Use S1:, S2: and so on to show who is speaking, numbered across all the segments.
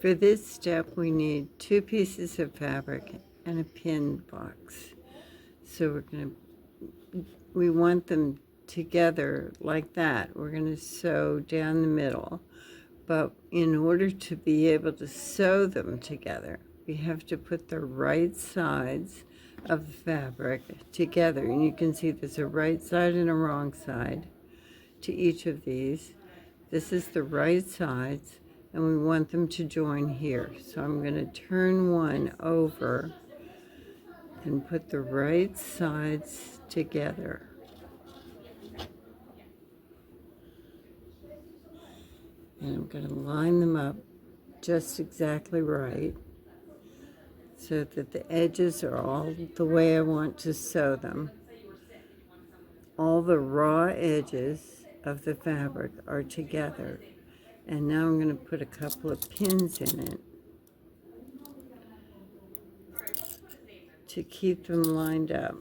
S1: For this step, we need 2 pieces of fabric and a pin box. So we want them together like that. We're going to sew down the middle. But in order to be able to sew them together, we have to put the right sides of the fabric together. And you can see there's a right side and a wrong side to each of these. This is the right sides, and we want them to join here. So I'm going to turn one over and put the right sides together. And I'm going to line them up just exactly right so that the edges are all the way I want to sew them. All the raw edges of the fabric are together. And now I'm going to put a couple of pins in it to keep them lined up.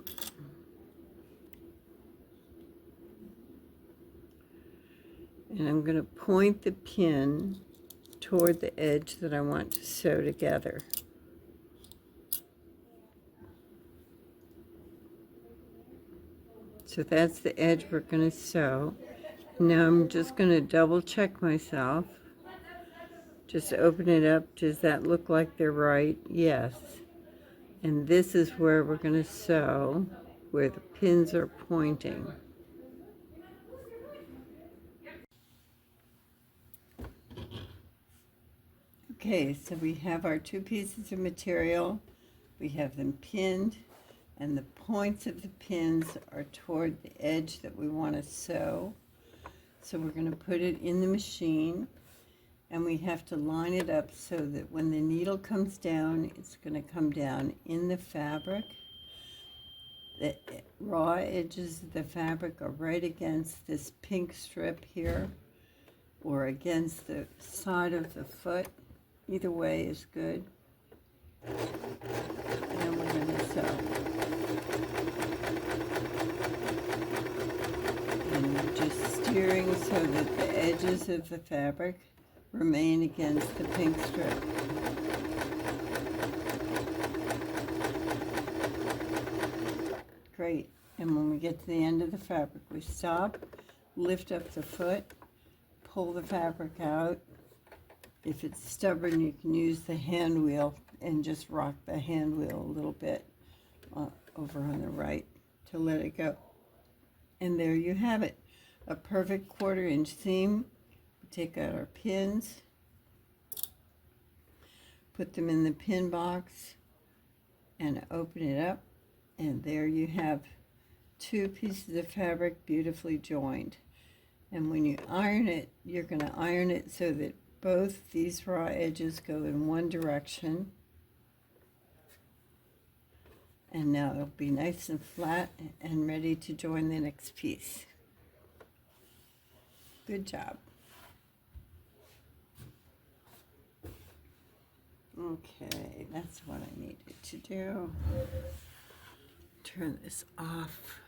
S1: And I'm going to point the pin toward the edge that I want to sew together. So that's the edge we're going to sew. Now I'm just going to double check myself. Just open it up. Does that look like they're right? Yes. And this is where we're going to sew, where the pins are pointing. Okay, so we have our 2 pieces of material. We have them pinned, and the points of the pins are toward the edge that we want to sew. So we're going to put it in the machine, and we have to line it up so that when the needle comes down, it's going to come down in the fabric. The raw edges of the fabric are right against this pink strip here, or against the side of the foot. Either way is good. And we're going to sew. And we're just steering so that the edges of the fabric remain against the pink strip. Great. And when we get to the end of the fabric, we stop, lift up the foot, pull the fabric out. If it's stubborn, you can use the hand wheel and just rock the hand wheel a little bit over on the right to let it go. And there you have it, a perfect 1/4 inch seam. We take out our pins, put them in the pin box, and open it up. And there you have 2 pieces of fabric beautifully joined. And when you iron it, you're going to iron it so that both these raw edges go in one direction. And now it'll be nice and flat and ready to join the next piece. Good job. Okay, that's what I needed to do. Turn this off.